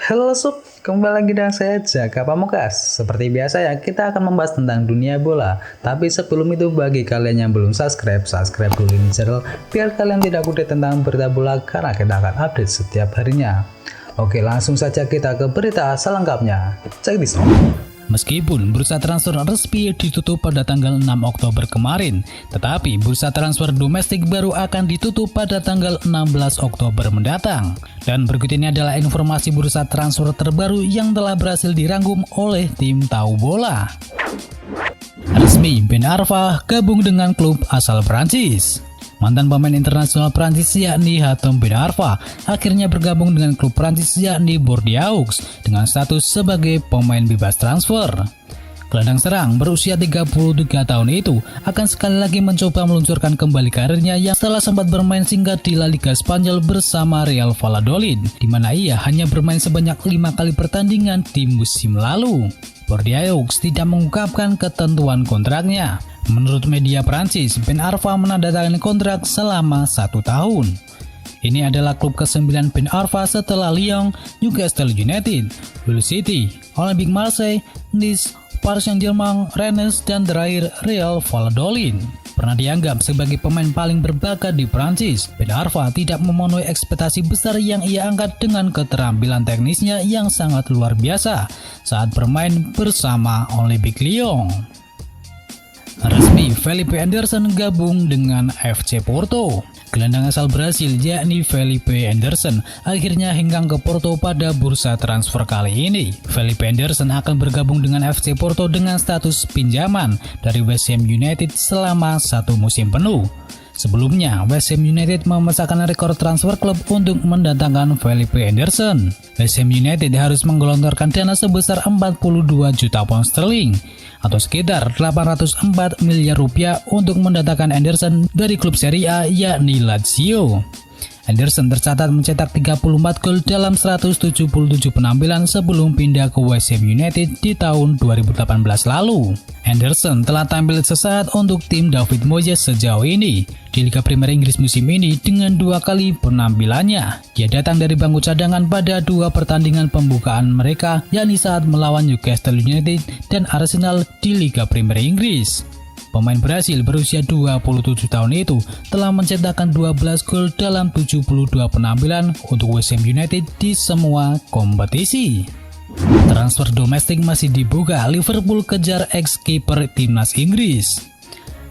Halo Sob, kembali lagi dengan saya Jaka Pamungkas. Seperti biasa ya, kita akan membahas tentang dunia bola. Tapi sebelum itu, bagi kalian yang belum subscribe dulu ini channel biar kalian tidak update tentang berita bola karena kita akan update setiap harinya. Oke, langsung saja kita ke berita selengkapnya. Check this out. Meskipun bursa transfer resmi ditutup pada tanggal 6 Oktober kemarin, tetapi bursa transfer domestik baru akan ditutup pada tanggal 16 Oktober mendatang. Dan berikut ini adalah informasi bursa transfer terbaru yang telah berhasil dirangkum oleh tim Tahu Bola. Resmi, Ben Arfa gabung dengan klub asal Prancis. Mantan pemain internasional Prancis yakni Hatem Ben Arfa akhirnya bergabung dengan klub Prancis yakni Bordeaux dengan status sebagai pemain bebas transfer. Gelandang serang berusia 33 tahun itu akan sekali lagi mencoba meluncurkan kembali karirnya yang setelah sempat bermain singkat di La Liga Spanyol bersama Real Valladolid, di mana ia hanya bermain sebanyak 5 kali pertandingan di musim lalu. Bordeaux tidak mengungkapkan ketentuan kontraknya. Menurut media Prancis, Ben Arfa menandatangani kontrak selama 1 tahun. Ini adalah klub ke-9 Ben Arfa setelah Lyon, Newcastle United, Hull City, Olympique Marseille, Nice, Paris Saint-Germain, Rennes, dan terakhir Real Valladolid. Pernah dianggap sebagai pemain paling berbakat di Prancis, Ben Arfa tidak memenuhi ekspektasi besar yang ia angkat dengan keterampilan teknisnya yang sangat luar biasa saat bermain bersama Olympique Lyon. Resmi, Felipe Anderson gabung dengan FC Porto. Gelandang asal Brasil yakni Felipe Anderson akhirnya hengkang ke Porto pada bursa transfer kali ini. Felipe Anderson akan bergabung dengan FC Porto dengan status pinjaman dari West Ham United selama 1 musim penuh. Sebelumnya, West Ham United memecahkan rekor transfer klub untuk mendatangkan Felipe Anderson. West Ham United harus menggelontorkan dana sebesar 42 juta pound sterling atau sekitar 804 miliar rupiah untuk mendatangkan Anderson dari klub Serie A yakni Lazio. Anderson tercatat mencetak 34 gol dalam 177 penampilan sebelum pindah ke West Ham United di tahun 2018 lalu. Anderson telah tampil sesaat untuk tim David Moyes sejauh ini di Liga Premier Inggris musim ini dengan 2 kali penampilannya. Dia datang dari bangku cadangan pada 2 pertandingan pembukaan mereka, yakni saat melawan Newcastle United dan Arsenal di Liga Premier Inggris. Pemain Brasil berusia 27 tahun itu telah mencetakkan 12 gol dalam 72 penampilan untuk West Ham United di semua kompetisi. Transfer domestik masih dibuka, Liverpool kejar ex-kiper timnas Inggris.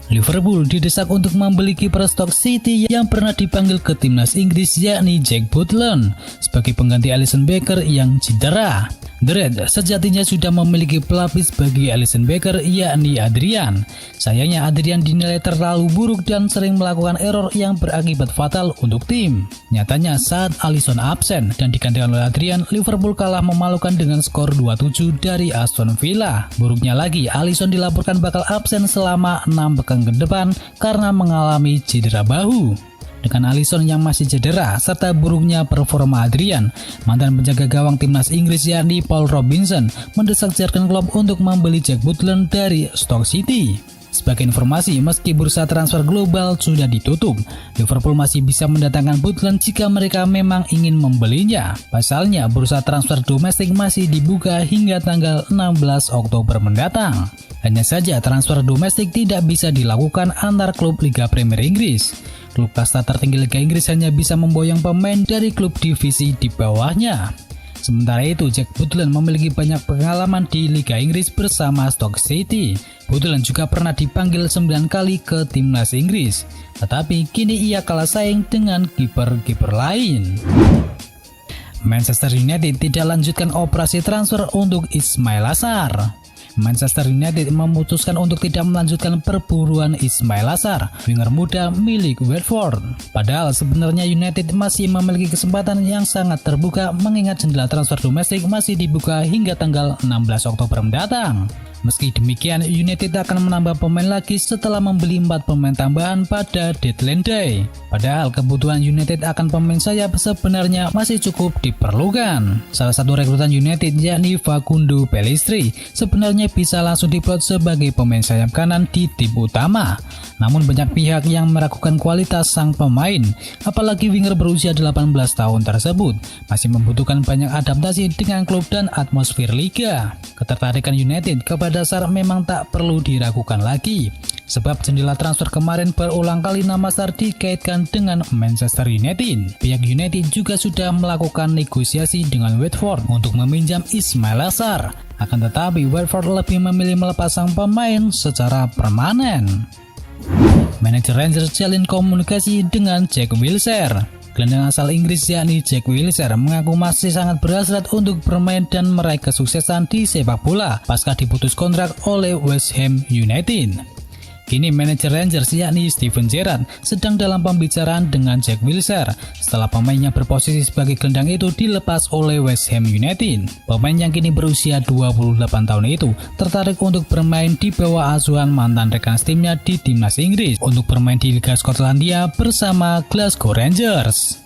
Liverpool didesak untuk membeli kiper Stoke City yang pernah dipanggil ke timnas Inggris yakni Jack Butland sebagai pengganti Alisson Becker yang cedera. The Reds sejatinya sudah memiliki pelapis bagi Alisson Becker yakni Adrian. Sayangnya Adrian dinilai terlalu buruk dan sering melakukan error yang berakibat fatal untuk tim. Nyatanya saat Alisson absen dan digantikan oleh Adrian, Liverpool kalah memalukan dengan skor 2-7 dari Aston Villa. Buruknya lagi, Alisson dilaporkan bakal absen selama 6 pekan ke depan karena mengalami cedera bahu. Dengan Alisson yang masih cedera serta buruknya performa Adrian, mantan penjaga gawang timnas Inggris yakni Paul Robinson mendesak Jurgen Klopp untuk membeli Jack Butland dari Stoke City. Sebagai informasi, meski bursa transfer global sudah ditutup, Liverpool masih bisa mendatangkan Butland jika mereka memang ingin membelinya. Pasalnya, bursa transfer domestik masih dibuka hingga tanggal 16 Oktober mendatang. Hanya saja transfer domestik tidak bisa dilakukan antar klub Liga Premier Inggris. Klub kasta tertinggi Liga Inggris hanya bisa memboyong pemain dari klub divisi di bawahnya. Sementara itu, Jack Butland memiliki banyak pengalaman di Liga Inggris bersama Stoke City. Butland juga pernah dipanggil 9 kali ke timnas Inggris, tetapi kini ia kalah saing dengan kiper-kiper lain. Manchester United tidak lanjutkan operasi transfer untuk Ismail Assar. Manchester United memutuskan untuk tidak melanjutkan perburuan Ismail Assar, winger muda milik Watford. Padahal sebenarnya United masih memiliki kesempatan yang sangat terbuka mengingat jendela transfer domestik masih dibuka hingga tanggal 16 Oktober mendatang. Meski demikian, United akan menambah pemain lagi setelah membeli 4 pemain tambahan pada deadline day. Padahal kebutuhan United akan pemain sayap sebenarnya masih cukup diperlukan. Salah satu rekrutan United yakni Facundo Pellistri sebenarnya bisa langsung diplot sebagai pemain sayap kanan di tim utama. Namun banyak pihak yang meragukan kualitas sang pemain, apalagi winger berusia 18 tahun tersebut masih membutuhkan banyak adaptasi dengan klub dan atmosfer liga. Ketertarikan United kepada Sar memang tak perlu diragukan lagi, sebab jendela transfer kemarin berulang kali nama Sar dikaitkan dengan Manchester United. Pihak United juga sudah melakukan negosiasi dengan Watford untuk meminjam Ismail Sarr. Akan tetapi Watford lebih memilih melepas sang pemain secara permanen. Manajer Rangers jalin komunikasi dengan Jack Wilshere. Gelandang asal Inggris yakni Jack Wilshere mengaku masih sangat berhasrat untuk bermain dan meraih kesuksesan di sepak bola pasca diputus kontrak oleh West Ham United. Kini manajer Rangers yakni Steven Gerrard sedang dalam pembicaraan dengan Jack Wilshere setelah pemainnya berposisi sebagai gelandang itu dilepas oleh West Ham United. Pemain yang kini berusia 28 tahun itu tertarik untuk bermain di bawah asuhan mantan rekan timnya di timnas Inggris untuk bermain di Liga Skotlandia bersama Glasgow Rangers.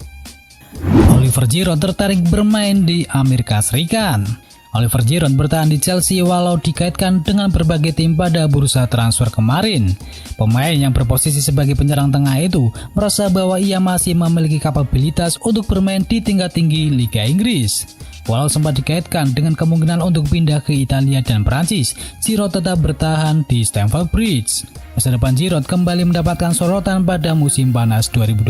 Oliver Giroud tertarik bermain di Amerika Serikat. Oliver Giroud bertahan di Chelsea walau dikaitkan dengan berbagai tim pada bursa transfer kemarin. Pemain yang berposisi sebagai penyerang tengah itu merasa bahwa ia masih memiliki kapabilitas untuk bermain di tingkat tinggi Liga Inggris. Walau sempat dikaitkan dengan kemungkinan untuk pindah ke Italia dan Prancis, Giroud tetap bertahan di Stamford Bridge. Masa depan Giroud kembali mendapatkan sorotan pada musim panas 2020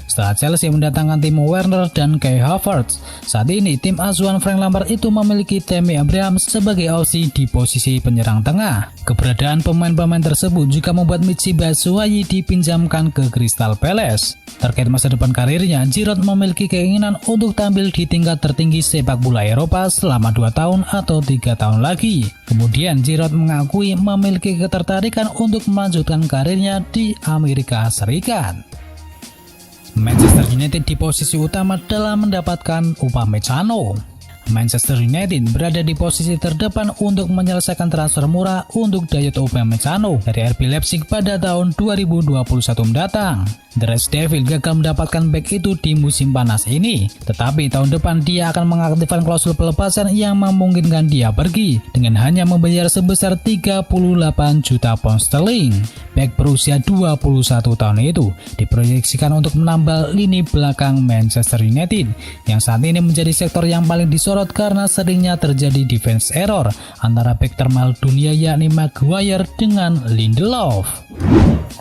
setelah Chelsea mendatangkan Timo Werner dan Kai Havertz. Saat ini tim asuhan Frank Lampard itu memiliki Tammy Abraham sebagai opsi di posisi penyerang tengah. Keberadaan pemain-pemain tersebut juga membuat Michy Batshuayi dipinjamkan ke Crystal Palace. Terkait masa depan karirnya, Giroud memiliki keinginan untuk tampil di tingkat tertinggi sepak bola Eropa selama 2 tahun atau 3 tahun lagi. Kemudian Giroud mengakui memiliki ketertarikan untuk melanjutkan karirnya di Amerika Serikat. Manchester United di posisi utama dalam mendapatkan Upamecano. Manchester United berada di posisi terdepan untuk menyelesaikan transfer murah untuk Dayot Upamecano dari RB Leipzig pada tahun 2021 mendatang. The Red Devil gagal mendapatkan bek itu di musim panas ini, tetapi tahun depan dia akan mengaktifkan klausul pelepasan yang memungkinkan dia pergi dengan hanya membayar sebesar 38 juta pound sterling. Bek berusia 21 tahun itu diproyeksikan untuk menambal lini belakang Manchester United yang saat ini menjadi sektor yang paling disorot karena seringnya terjadi defense error antara bek termahal dunia yakni Maguire dengan Lindelof.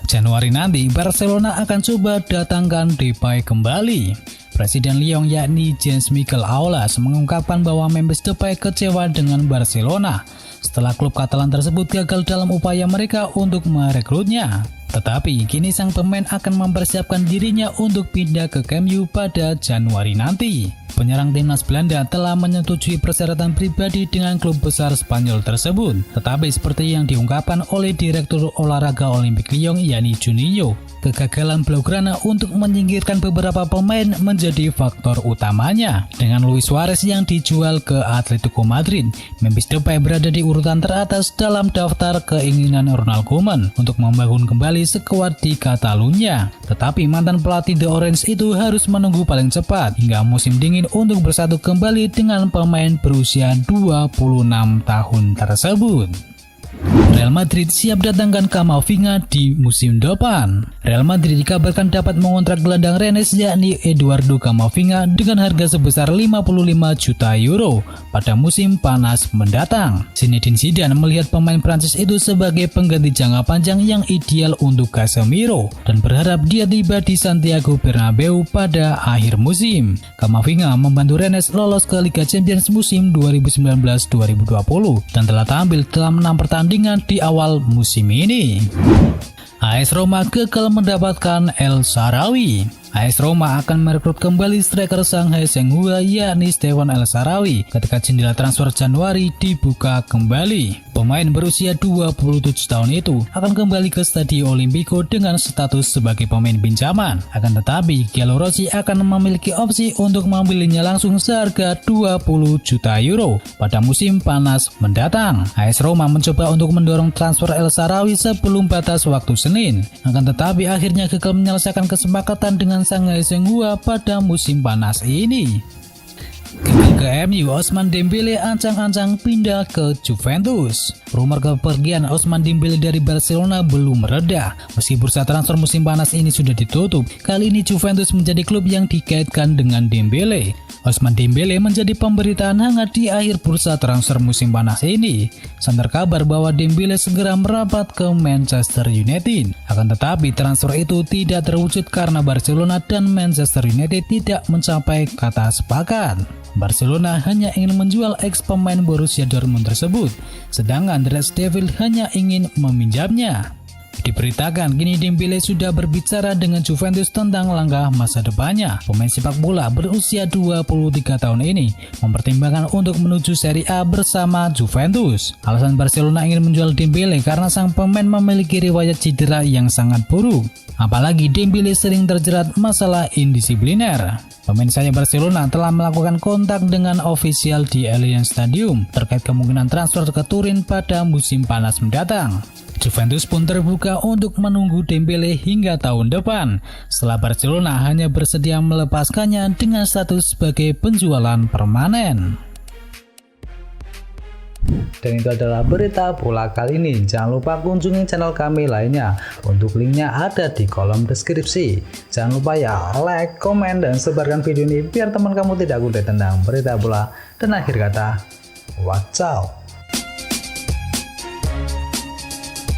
Januari nanti Barcelona akan coba datangkan Depay kembali. Presiden Lyon yakni Jean-Michel Aulas mengungkapkan bahwa Memphis Depay kecewa dengan Barcelona setelah klub Katalan tersebut gagal dalam upaya mereka untuk merekrutnya. Tetapi kini sang pemain akan mempersiapkan dirinya untuk pindah ke Camp Nou pada Januari nanti. Penyerang timnas Belanda telah menyetujui persyaratan pribadi dengan klub besar Spanyol tersebut. Tetapi seperti yang diungkapkan oleh Direktur Olahraga Olimpik Lyon yakni Juninho, kegagalan Blaugrana untuk menyingkirkan beberapa pemain menjadi faktor utamanya. Dengan Luis Suarez yang dijual ke Atletico Madrid, Memphis Depay berada di urutan teratas dalam daftar keinginan Ronald Koeman untuk membangun kembali skuad di Catalunya. Tetapi mantan pelatih The Orange itu harus menunggu paling cepat hingga musim dingin untuk bersatu kembali dengan pemain berusia 26 tahun tersebut. Real Madrid siap datangkan Camavinga di musim depan. Real Madrid dikabarkan dapat mengontrak gelandang Rennes yakni Eduardo Camavinga dengan harga sebesar 55 juta euro pada musim panas mendatang. Zinedine Zidane melihat pemain Prancis itu sebagai pengganti jangka panjang yang ideal untuk Casemiro dan berharap dia tiba di Santiago Bernabeu pada akhir musim. Camavinga membantu Rennes lolos ke Liga Champions musim 2019-2020 dan telah tampil dalam 6 pertandingan di awal musim ini. AS Roma gagal mendapatkan El Shaarawy. AS Roma akan merekrut kembali striker Shanghai Shenhua yakni Stephane El Shaarawy ketika jendela transfer Januari dibuka kembali. Pemain berusia 27 tahun itu akan kembali ke Stadio Olimpico dengan status sebagai pemain pinjaman. Akan tetapi, Giallo Rossi akan memiliki opsi untuk membelinya langsung seharga 20 juta euro pada musim panas mendatang. AS Roma mencoba untuk mendorong transfer El Shaarawy sebelum batas waktu Senin. Akan tetapi akhirnya gagal menyelesaikan kesepakatan dengan Shanghai Shenhua pada musim panas ini. Ke MU, Ousmane Dembele ancang-ancang pindah ke Juventus. Rumor kepergian Ousmane Dembele dari Barcelona belum mereda. Meski bursa transfer musim panas ini sudah ditutup, kali ini Juventus menjadi klub yang dikaitkan dengan Dembele. Ousmane Dembele menjadi pemberitaan hangat di akhir bursa transfer musim panas ini. Santer kabar bahwa Dembele segera merapat ke Manchester United. Akan tetapi transfer itu tidak terwujud karena Barcelona dan Manchester United tidak mencapai kata sepakat. Barcelona hanya ingin menjual ex pemain Borussia Dortmund tersebut, sedangkan The Red Devils hanya ingin meminjamnya. Diberitakan kini Dembele sudah berbicara dengan Juventus tentang langkah masa depannya. Pemain sepak bola berusia 23 tahun ini mempertimbangkan untuk menuju Serie A bersama Juventus. Alasan Barcelona ingin menjual Dembele karena sang pemain memiliki riwayat cedera yang sangat buruk. Apalagi Dembele sering terjerat masalah indisipliner. Pemain sayap Barcelona telah melakukan kontak dengan ofisial di Allianz Stadium terkait kemungkinan transfer ke Turin pada musim panas mendatang. Juventus pun terbuka untuk menunggu Dembele hingga tahun depan, setelah Barcelona hanya bersedia melepaskannya dengan status sebagai penjualan permanen. Dan itu adalah berita bola kali ini. Jangan lupa kunjungi channel kami lainnya. Untuk linknya ada di kolom deskripsi. Jangan lupa ya like, komen, dan sebarkan video ini biar teman kamu tidak update tentang berita bola. Dan akhir kata, watch out.